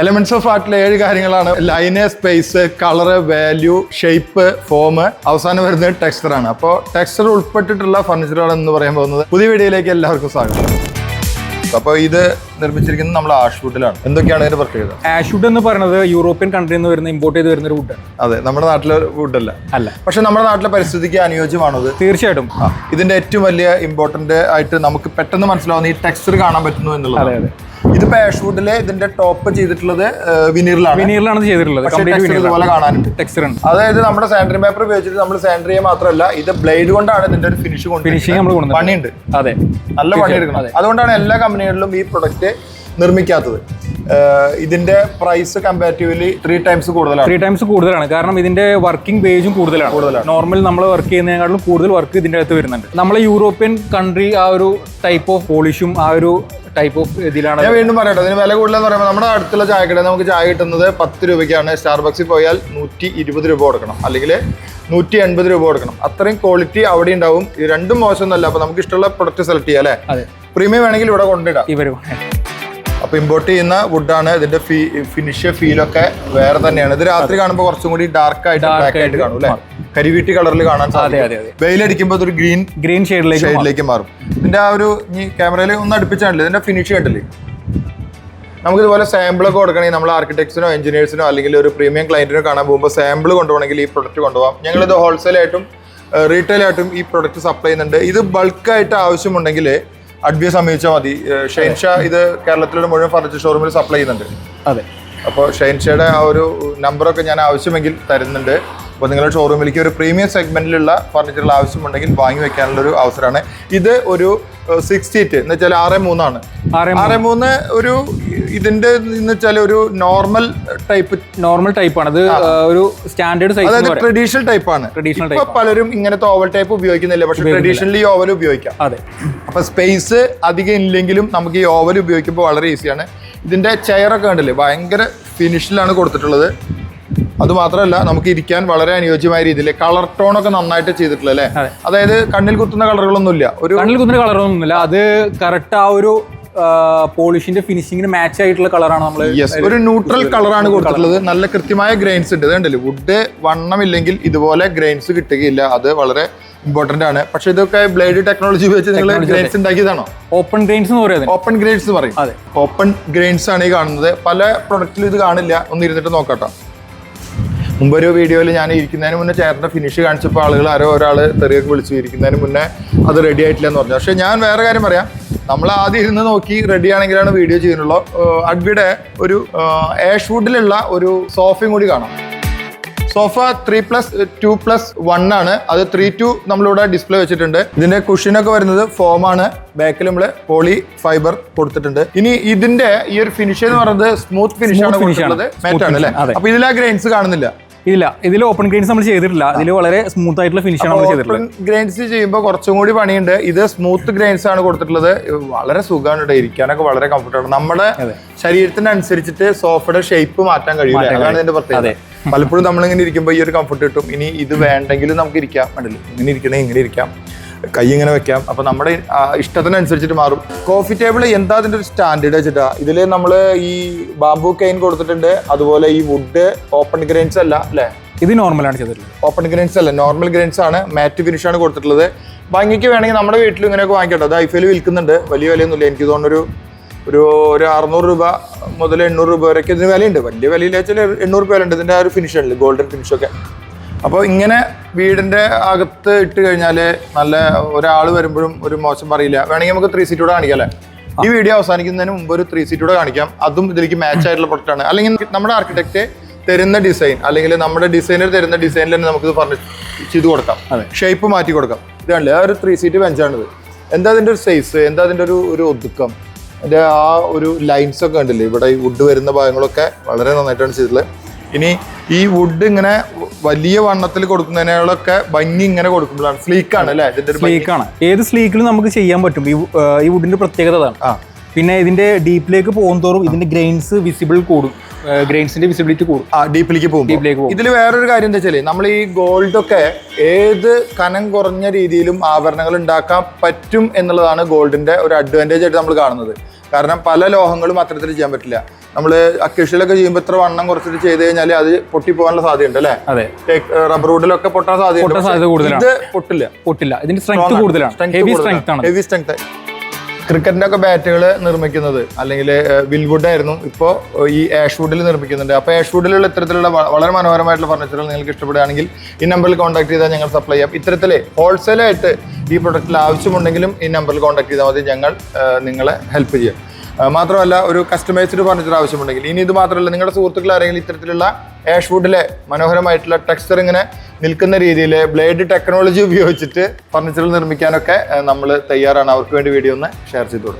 Elements of ആർട്ടിലെ 7 കാര്യങ്ങളാണ്. Line, space, colour, value, shape, form, അവസാനം വരുന്നത് ടെക്സ്ചർ ആണ്. അപ്പോൾ ടെക്സ്ചർ ഉൾപ്പെട്ടിട്ടുള്ള ഫർണിച്ചറുകൾ എന്ന് പറയാൻ പോകുന്നത് പുതിയ വീഡിയോയിലേക്ക് എല്ലാവർക്കും സ്വാഗതം. അപ്പോൾ ഇത് നിർമ്മിച്ചിരിക്കുന്നത് നമ്മൾ ആഷ്വുഡിലാണ്. എന്തൊക്കെയാണ് ഇതിന്റെ പ്രത്യേകത? ആഷ്വുഡ് എന്ന് പറയുന്നത് യൂറോപ്യൻ കൺട്രിയിൽ നിന്ന് വരുന്ന ഇമ്പോർട്ട് ചെയ്ത് വരുന്ന ഒരു വുഡാണ്. അതെ, നമ്മുടെ നാട്ടിലെ വുഡല്ല. പക്ഷെ നമ്മുടെ നാട്ടിലെ പരിസ്ഥിതിക്ക് അനുയോജ്യമാണത്. തീർച്ചയായിട്ടും. ഇതിന്റെ ഏറ്റവും വലിയ ഇമ്പോർട്ടന്റ് ആയിട്ട് നമുക്ക് പെട്ടെന്ന് മനസ്സിലാവുന്ന ഈ ടെക്സ്ചർ കാണാൻ പറ്റുന്നു എന്നുള്ളത്. ഇതിപ്പോ ആഷ്വുഡില് ഇതിന്റെ ടോപ്പ് ചെയ്തിട്ടുള്ളത് വിനീറിലാണ് ചെയ്തിട്ടുള്ളത്. ഇതുപോലെ കാണാനുണ്ട് ടെക്സ്ചർ. അതായത് നമ്മുടെ സാനിറ്ററി പേപ്പർ ഉപയോഗിച്ചിട്ട് നമ്മൾ സാനിറ്ററി മാത്രമല്ല, ഇത് ബ്ലേഡ് കൊണ്ടാണ് ഇതിന്റെ ഒരു ഫിനിഷിംഗ് പണിയുണ്ട്. അതെ, നല്ല പണിയെടുക്കണം. അതുകൊണ്ടാണ് എല്ലാ കമ്പനികളിലും ഈ പ്രൊഡക്റ്റ് നിർമ്മിക്കാത്തത്. ഇതിന്റെ പ്രൈസ് കമ്പാരിറ്റീവ്ലി 3 times കൂടുതലാണ്. കാരണം ഇതിന്റെ വർക്കിംഗ് പേജും കൂടുതലാണ്. നോർമൽ നമ്മൾ വർക്ക് ചെയ്യുന്നതിനേക്കാളും കൂടുതൽ വർക്ക് ഇതിന്റെ അകത്ത് വരുന്നുണ്ട്. നമ്മളെ യൂറോപ്യൻ കൺട്രി ആ ഒരു ടൈപ്പ് ഓഫ് പോളിഷും ആ ഒരു ടൈപ്പ് ഓഫ് ഇതിലാണ്. ഞാൻ വീണ്ടും പറയട്ടെ, ഇതിന് വില കൂടുതലെന്ന് പറയുമ്പോൾ നമ്മുടെ അടുത്തുള്ള ചായക്കട നമുക്ക് ചായ കിട്ടുന്നത് 10 രൂപയ്ക്കാണ്. സ്റ്റാർബക്സിൽ പോയാൽ 120 രൂപ കൊടുക്കണം, അല്ലെങ്കിൽ 180 രൂപ കൊടുക്കണം. അത്രയും ക്വാളിറ്റി അവിടെ ഉണ്ടാവും. ഇത് രണ്ടും മോശമൊന്നുമല്ല. അപ്പൊ നമുക്ക് ഇഷ്ടമുള്ള പ്രൊഡക്റ്റ് സെലക്ട് ചെയ്യാം അല്ലേ? പ്രീമിയം വേണമെങ്കിൽ ഇവിടെ കൊണ്ടിടാം. അപ്പൊ ഇമ്പോർട്ട് ചെയ്യുന്ന വുഡാണ്. ഇതിന്റെ ഫീലൊക്കെ വേറെ തന്നെയാണ്. ഇത് രാത്രി കാണുമ്പോൾ കുറച്ചും കൂടി ഡാർക്ക് ആയിട്ട് കാണും അല്ലെ? കരിവീട്ടി കളറിൽ കാണാൻ സാധിക്കും. വെയിലടിക്കുമ്പോൾ ഒരു ഗ്രീൻ ഷെയ്ഡിലേക്ക് മാറും. ഇതിന്റെ ആ ഒരു ക്യാമറയിൽ ഒന്ന് അടുപ്പിച്ചാണല്ലോ ഇതിന്റെ ഫിനിഷ് കണ്ടില്ലേ? നമുക്കിതുപോലെ സാമ്പിളൊക്കെ കൊടുക്കണമെങ്കിൽ നമ്മൾ ആർക്കിടെക്ട്സിനോ എഞ്ചിനീയേഴ്സിനോ അല്ലെങ്കിൽ ഒരു പ്രീമിയം ക്ലയന്റിനോ കാണാൻ പോകുമ്പോൾ സാമ്പിൾ കൊണ്ടുപോകണമെങ്കിൽ ഈ പ്രൊഡക്റ്റ് കൊണ്ടുപോകാം. ഞങ്ങളിത് ഹോൾസെയിലായിട്ടും റീറ്റെയിലായിട്ടും ഈ പ്രൊഡക്റ്റ് സപ്ലൈ ചെയ്യുന്നുണ്ട്. ഇത് ബൾക്കായിട്ട് ആവശ്യമുണ്ടെങ്കിൽ അഡ്വിയെ സമീപിച്ചാൽ മതി. ഷൈൻഷാ ഇത് കേരളത്തിലൊരു മുഴുവൻ ഫർണിച്ചർ ഷോറൂമിൽ സപ്ലൈ ചെയ്യുന്നുണ്ട്. അതെ, അപ്പോൾ ഷൈൻഷയുടെ ആ ഒരു നമ്പറൊക്കെ ഞാൻ ആവശ്യമെങ്കിൽ തരുന്നുണ്ട്. അപ്പോൾ നിങ്ങളുടെ ഷോറൂമിലേക്ക് ഒരു പ്രീമിയം സെഗ്മെന്റിലുള്ള ഫർണിച്ചറുകൾ ആവശ്യമുണ്ടെങ്കിൽ വാങ്ങി വെക്കാനുള്ള ഒരു അവസരമാണ്. ഇത് ഒരു 6 seat എന്ന് വെച്ചാൽ 6x3 6x3 ഒരു ഇതിന്റെ എന്ന് വെച്ചാൽ ഒരു നോർമൽ ടൈപ്പ് ആണ്. അത് ഒരു സ്റ്റാൻഡേർഡ് സൈസ്, അതായത് ട്രഡീഷണൽ ടൈപ്പ് ആണ്. ഇപ്പൊ പലരും ഇങ്ങനത്തെ ഓവൽ ടൈപ്പ് ഉപയോഗിക്കുന്നില്ല, പക്ഷെ ട്രഡീഷണലി ഓവൽ ഉപയോഗിക്കാം. അതെ, അപ്പൊ സ്പേസ് അധികം ഇല്ലെങ്കിലും നമുക്ക് ഈ ഓവൽ ഉപയോഗിക്കുമ്പോൾ വളരെ ഈസിയാണ്. ഇതിന്റെ ചെയറൊക്കെ കണ്ടില്ലേ, ഭയങ്കര ഫിനിഷിലാണ് കൊടുത്തിട്ടുള്ളത്. അതുമാത്രമല്ല, നമുക്ക് ഇരിക്കാൻ വളരെ അനുയോജ്യമായ രീതിയിൽ കളർ ടോൺ ഒക്കെ നന്നായിട്ട് ചെയ്തിട്ടുള്ളത് അല്ലേ? അതായത് കണ്ണിൽ കുത്തുന്ന കളറുകളൊന്നുമില്ല. അത് കറക്റ്റ് ആ ഒരു പോളിഷിന്റെ ഫിനിഷിങ്ങിന് മാച്ച് ആയിട്ടുള്ള കളറാണ് നമ്മൾ. ഒരു ന്യൂട്രൽ കളറാണ് കൊടുത്തിട്ടുള്ളത്. നല്ല കൃത്യമായ ഗ്രെയിൻസ് ഉണ്ട്. കണ്ടില്ലേ, വുഡ് വണ്ണമില്ലെങ്കിൽ ഇതുപോലെ ഗ്രെയിൻസ് കിട്ടുകയില്ല. അത് വളരെ ഇമ്പോർട്ടന്റ് ആണ്. പക്ഷെ ഇതൊക്കെ ബ്ലേഡ് ടെക്നോളജി വെച്ച് നിങ്ങൾ ഗ്രെയിൻസ് ഉണ്ടാക്കിയതാണോ? ഓപ്പൺ ഗ്രെയിൻസ് എന്ന് പറയുന്നത്. ഓപ്പൺ ഗ്രെയിൻസ് എന്ന് പറയും. അതെ, ഓപ്പൺ ഗ്രെയിൻസ് ആണ് ഈ കാണുന്നത്. പല പ്രൊഡക്റ്റിലും ഇത് കാണില്ല. ഒന്ന് ഇരുന്നിട്ട് നോക്കാട്ടോ. മുമ്പൊരു വീഡിയോയിൽ ഞാൻ ഇരിക്കുന്നതിന് മുന്നേ ചെയറിന്റെ ഫിനിഷ് കാണിച്ചപ്പോൾ ആളുകൾ ഒരാൾ തെറിയൊക്കെ വിളിച്ചു ഇരിക്കുന്നതിന് മുന്നേ അത് റെഡി ആയിട്ടില്ല എന്ന് പറഞ്ഞു. പക്ഷെ ഞാൻ വേറെ കാര്യം പറയാം, നമ്മൾ ആദ്യം ഇരുന്ന് നോക്കി റെഡി ആണെങ്കിലാണ് വീഡിയോ ചെയ്യുന്നുള്ളൂ. അഡ്വിയുടെ ഒരു ആഷ്വുഡിലുള്ള ഒരു സോഫയും കൂടി കാണാം. സോഫ 3+2+1 ആണ്. അത് 3-2 നമ്മളിവിടെ ഡിസ്പ്ലേ വെച്ചിട്ടുണ്ട്. ഇതിന്റെ കുഷനൊക്കെ വരുന്നത് ഫോമാണ്. ബാക്കിൽ നമ്മള് പോളി ഫൈബർ കൊടുത്തിട്ടുണ്ട്. ഇനി ഇതിന്റെ ഈ ഒരു ഫിനിഷ് എന്ന് പറയുന്നത് സ്മൂത്ത് ഫിനിഷ് ആണ് കൊടുത്തിട്ടുള്ളത്. മാറ്റാണ് അല്ലേ? അപ്പൊ ഇതിൽ ആ ഗ്രെയിൻസ് കാണുന്നില്ല. ഇല്ല, ഇതിൽ ഓപ്പൺ ഗ്രെയിൻസ് നമ്മൾ ചെയ്തിട്ടില്ല. ഇതിൽ വളരെ സ്മൂത്ത് ആയിട്ടുള്ള ഫിനിഷ് ആണ് നമ്മൾ ചെയ്തിട്ടുള്ളത്. ഓപ്പൺ ഗ്രെയിൻസ് ചെയ്യുമ്പോൾ കുറച്ചും കൂടി പണിയുണ്ട്. ഇത് സ്മൂത്ത് ഗ്രെയിൻസ് ആണ് കൊടുത്തിട്ടുള്ളത്. വളരെ സുഖമാണ്, ഇരിക്കാനൊക്കെ വളരെ കംഫർട്ടാണ്. നമ്മുടെ ശരീരത്തിന് അനുസരിച്ചിട്ട് സോഫയുടെ ഷേപ്പ് മാറ്റാൻ കഴിയില്ല. അതാണ് ഇതിന്റെ പ്രത്യേകത. പലപ്പോഴും നമ്മളിങ്ങനെ ഇരിക്കുമ്പോൾ ഈ ഒരു കംഫർട്ട് കിട്ടും. ഇനി ഇത് വേണ്ടെങ്കിലും നമുക്ക് ഇരിക്കാം. വേണ്ടല്ലോ, ഇങ്ങനെ ഇരിക്കണേ ഇങ്ങനെ ഇരിക്കാം, കൈ ഇങ്ങനെ വെക്കാം. അപ്പൊ നമ്മുടെ ഇഷ്ടത്തിനനുസരിച്ചിട്ട് മാറും. കോഫി ടേബിൾ എന്താ അതിന്റെ ഒരു സ്റ്റാൻഡേർഡ് വെച്ചിട്ടാ ഇതിൽ നമ്മൾ ഈ ബാംബു കെയിൻ കൊടുത്തിട്ടുണ്ട്. അതുപോലെ ഈ വുഡ് ഓപ്പൺ ഗ്രെയിൻസ് അല്ല അല്ലേ? ഇത് നോർമലാണ് ചെയ്തിട്ടുള്ളത്. ഓപ്പൺ ഗ്രെയിൻസ് അല്ല, നോർമൽ ഗ്രെയിൻസ് ആണ്. മാറ്റ് ഫിനിഷ് ആണ് കൊടുത്തിട്ടുള്ളത്. ഭംഗിക്ക് വേണമെങ്കിൽ നമ്മുടെ വീട്ടിൽ ഇങ്ങനെയൊക്കെ വാങ്ങിക്കട്ടെ. അത് ഐഫിൽ വിൽക്കുന്നുണ്ട്. വലിയ വിലയൊന്നുമില്ല. എനിക്ക് തോന്നുന്നൊരു 600 രൂപ മുതൽ 800 രൂപ വരെയൊക്കെ ഇതിന് വിലയുണ്ട്. വലിയ വിലയില്ല വെച്ചാൽ 800 രൂപ വിലയുണ്ട്. ഇതിന്റെ ആ ഒരു ഫിനിഷ് ഉണ്ട്, ഗോൾഡൻ ഫിനിഷൊക്കെ. അപ്പോൾ ഇങ്ങനെ വീടിന്റെ അകത്ത് ഇട്ട് കഴിഞ്ഞാൽ നല്ല ഒരാൾ വരുമ്പോഴും ഒരു മോശം പറയില്ല. വേണമെങ്കിൽ നമുക്ക് 3 seat കൂടെ കാണിക്കാം അല്ലേ? ഈ വീഡിയോ അവസാനിക്കുന്നതിന് മുമ്പ് ഒരു 3 seat കൂടെ കാണിക്കാം. അതും ഇതിലേക്ക് മാച്ച് ആയിട്ടുള്ള പ്രൊഡക്റ്റ് ആണ്. അല്ലെങ്കിൽ നമ്മുടെ ആർക്കിടെക്ട് തരുന്ന ഡിസൈൻ അല്ലെങ്കിൽ നമ്മുടെ ഡിസൈനർ തരുന്ന ഡിസൈനിൽ തന്നെ നമുക്ക് ചെയ്ത് കൊടുക്കാം. ഷേപ്പ് മാറ്റി കൊടുക്കാം. ഇതാണല്ലേ ആ ഒരു 3 seat ബെഞ്ചാണിത്. എന്താ അതിന്റെ ഒരു സൈസ്, എന്താ അതിന്റെ ഒരു ഒതുക്കം, അതിന്റെ ആ ഒരു ലൈൻസ് ഒക്കെ ഉണ്ടല്ലേ? ഇവിടെ ഈ വുഡ് വരുന്ന ഭാഗങ്ങളൊക്കെ വളരെ നന്നായിട്ടാണ് ചെയ്തിട്ടുള്ളത്. ഇനി ഈ വുഡ് ഇങ്ങനെ വലിയ വണ്ണത്തിൽ കൊടുക്കുന്നതിനൊക്കെ ഭംഗി ഇങ്ങനെ കൊടുക്കുമ്പോഴാണ് സ്ലീക്കാണ് അല്ലേ? ഇതിന്റെ സ്ലീക്കാണ്. ഏത് സ്ലീക്കിലും നമുക്ക് ചെയ്യാൻ പറ്റും. ഈ വുഡിന്റെ പ്രത്യേകത അതാണ്. പിന്നെ ഇതിന്റെ ഡീപ്പിലേക്ക് പോകുന്തോറും ഇതിന്റെ ഗ്രെയിൻസ് വിസിബിൾ കൂടും. ഗ്രെയിൻസിന്റെ വിസിബിലിറ്റി കൂടും ഡീപ്പിലേക്ക് പോകും. ഇതിൽ വേറൊരു കാര്യം എന്താ വെച്ചാൽ നമ്മൾ ഈ ഗോൾഡ് ഒക്കെ ഏത് കനം കുറഞ്ഞ രീതിയിലും ആഭരണങ്ങൾ ഉണ്ടാക്കാൻ പറ്റും എന്നുള്ളതാണ് ഗോൾഡിന്റെ ഒരു അഡ്വാൻറ്റേജ് ആയിട്ട് നമ്മൾ കാണുന്നത്. കാരണം പല ലോഹങ്ങളും അത്തരത്തിൽ ചെയ്യാൻ പറ്റില്ല. നമ്മൾ അക്യൂഷ്യലൊക്കെ ചെയ്യുമ്പോൾ ഇത്ര വണ്ണം കുറച്ചിട്ട് ചെയ്ത് കഴിഞ്ഞാൽ അത് പൊട്ടിപ്പോകാനുള്ള സാധ്യതയുണ്ട് അല്ലേ? അതെ, റബ്ബർ വുഡിലൊക്കെ പൊട്ടാൻ സാധ്യത കൂടുതലാണ്. ഇത് പൊട്ടില്ല. ഇതിന്റെ സ്ട്രെങ്ത് കൂടുതലാണ്, ഹെവി സ്ട്രെങ്ത് ആണ്. Heavy strength. ക്രിക്കറ്റിന്റെ ഒക്കെ ബാറ്റുകൾ നിർമ്മിക്കുന്നത് അല്ലെങ്കിൽ വിൽവുഡ് ആയിരുന്നു, ഇപ്പോൾ ഈ ആഷ് വുഡിൽ നിർമ്മിക്കുന്നുണ്ട്. അപ്പോൾ ആഷ് വുഡിലുള്ള ഇത്തരത്തിലുള്ള വളരെ മനോഹരമായിട്ടുള്ള ഫർണിച്ചറുകൾ നിങ്ങൾക്ക് ഇഷ്ടപ്പെടുകയാണെങ്കിൽ ഈ നമ്പറിൽ കോൺടാക്ട് ചെയ്താൽ ഞങ്ങൾ സപ്ലൈ ചെയ്യാം. ഇത്തരത്തിൽ ഹോൾസെയിലായിട്ട് ഈ പ്രൊഡക്റ്റിൽ ആവശ്യമുണ്ടെങ്കിലും ഈ നമ്പറിൽ കോൺടാക്ട് ചെയ്താൽ മതി, ഞങ്ങൾ നിങ്ങളെ ഹെൽപ്പ് ചെയ്യാം. മാത്രമല്ല ഒരു കസ്റ്റമൈസ്ഡ് ഫർണിച്ചർ ആവശ്യമുണ്ടെങ്കിൽ, ഇനി ഇത് മാത്രമല്ല നിങ്ങളുടെ സുഹൃത്തുക്കൾ ആരെങ്കിലും ഇത്തരത്തിലുള്ള ആഷ് വുഡിലെ മനോഹരമായിട്ടുള്ള ടെക്സ്ചർ ഇങ്ങനെ നിൽക്കുന്ന രീതിയിൽ ബ്ലേഡ് ടെക്നോളജി ഉപയോഗിച്ചിട്ട് ഫർണിച്ചറുകൾ നിർമ്മിക്കാനൊക്കെ നമ്മൾ തയ്യാറാണ്. അവർക്ക് വേണ്ടി വീഡിയോ ഒന്ന് ഷെയർ ചെയ്തു കൊടുക്കും.